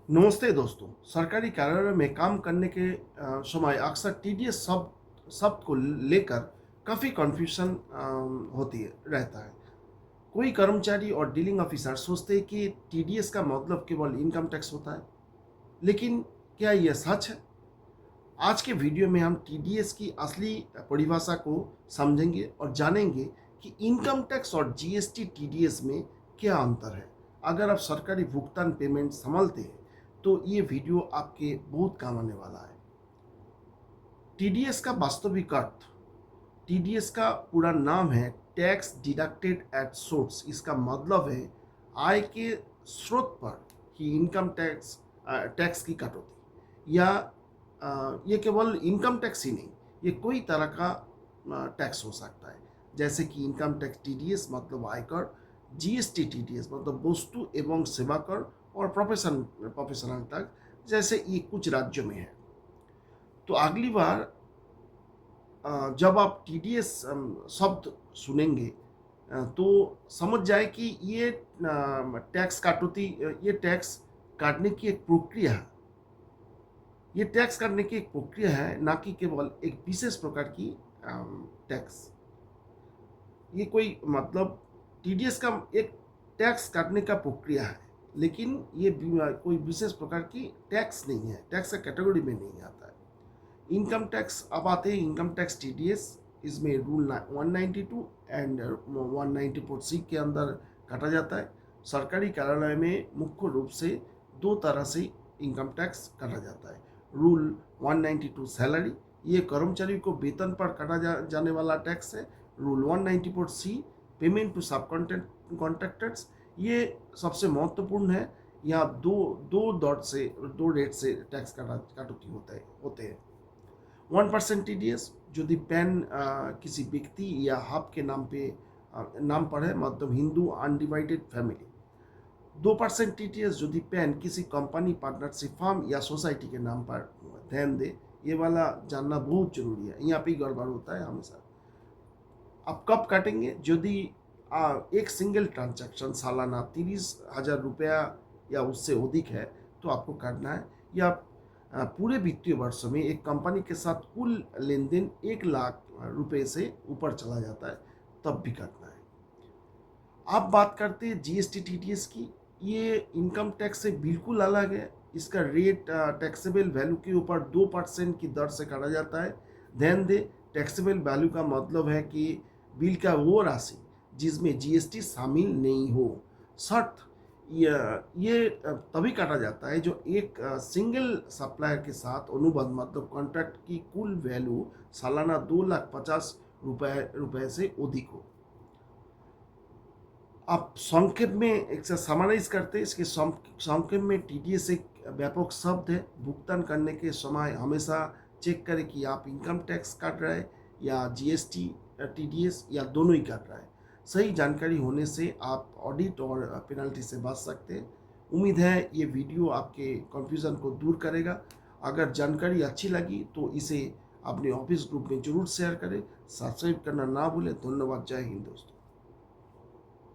नमस्ते दोस्तों। सरकारी कार्यालय में काम करने के समय अक्सर टीडीएस शब्द शब्द को लेकर काफ़ी कन्फ्यूजन होती है रहता है। कोई कर्मचारी और डीलिंग ऑफिसर सोचते हैं कि टीडीएस का मतलब केवल इनकम टैक्स होता है, लेकिन क्या यह सच है? आज के वीडियो में हम टीडीएस की असली परिभाषा को समझेंगे और जानेंगे कि इनकम टैक्स और जीएसटी टीडीएस में क्या अंतर है। अगर आप सरकारी भुगतान पेमेंट संभालते हैं तो ये वीडियो आपके बहुत काम आने वाला है। टीडीएस का वास्तविक अर्थ, टीडीएस का पूरा नाम है टैक्स डिडक्टेड एट सोर्स। इसका मतलब है आय के स्रोत पर ही इनकम टैक्स टैक्स की कटौती, या ये केवल इनकम टैक्स ही नहीं, ये कोई तरह का टैक्स हो सकता है। जैसे कि इनकम टैक्स टीडीएस मतलब आयकर, जीएसटी टीडीएस मतलब वस्तु एवं सेवा कर, और प्रोफेशनल टैक्स जैसे ये कुछ राज्यों में है। तो अगली बार जब आप टीडीएस शब्द सुनेंगे तो समझ जाए कि ये टैक्स कटौती, ये टैक्स काटने की एक प्रक्रिया है। ये टैक्स काटने की एक प्रक्रिया है, ना कि केवल एक विशेष प्रकार की टैक्स। ये कोई मतलब टीडीएस का एक टैक्स काटने का प्रक्रिया है, लेकिन ये कोई विशेष प्रकार की टैक्स नहीं है, टैक्स का कैटेगरी में नहीं आता है। इनकम टैक्स अब आते हैं इनकम टैक्स टीडीएस। इसमें रूल 192 एंड 194 सी के अंदर काटा जाता है। सरकारी कार्यालय में मुख्य रूप से दो तरह से इनकम टैक्स काटा जाता है। रूल 192 सैलरी, ये कर्मचारी को वेतन पर काटा जाने वाला टैक्स है। रूल 194 सी पेमेंट टू सब कॉन्ट्रैक्टर्स, ये सबसे महत्वपूर्ण है। यहाँ दो दो रेट से टैक्स कटौती होते हैं। 1% टीडीएस यदि पैन किसी व्यक्ति या हब के नाम पर है, मतलब हिंदू अनडिवाइडेड फैमिली। 2% टीडीएस यदि पैन किसी कंपनी, पार्टनरशिप, फर्म या सोसाइटी के नाम पर। ध्यान दे, ये वाला जानना बहुत जरूरी है, यहाँ पे गड़बड़ होता है हमेशा। आप कब काटेंगे? यदि एक सिंगल ट्रांजैक्शन सालाना 30,000 रुपया या उससे अधिक है तो आपको काटना है, या पूरे वित्तीय वर्ष में एक कंपनी के साथ कुल लेन देन 1 लाख रुपए से ऊपर चला जाता है तब भी काटना है। आप बात करते हैं जीएसटी टीडीएस की। ये इनकम टैक्स से बिल्कुल अलग है। इसका रेट टैक्सेबल वैल्यू के ऊपर 2% की दर से काटा जाता है। ध्यान दें, टैक्सेबल वैल्यू का मतलब है कि बिल का वो राशि जिसमें जीएसटी शामिल नहीं हो। शर्त, ये तभी काटा जाता है जो एक सिंगल सप्लायर के साथ अनुबंध, मतलब कॉन्ट्रैक्ट की कुल वैल्यू सालाना 2,50,000 रुपए से अधिक हो। आप संक्षेप में एक समराइज करते हैं इसके संक्षेप में, टीडीएस एक व्यापक शब्द है। भुगतान करने के समय हमेशा चेक करें कि आप इनकम टैक्स काट रहे हैं या जीएसटी टीडीएस, या दोनों ही काट रहा है। सही जानकारी होने से आप ऑडिट और पेनल्टी से बच सकते हैं। उम्मीद है ये वीडियो आपके कन्फ्यूज़न को दूर करेगा। अगर जानकारी अच्छी लगी तो इसे अपने ऑफिस ग्रुप में जरूर शेयर करें। सब्सक्राइब करना ना भूलें। धन्यवाद। जय हिंद दोस्तों।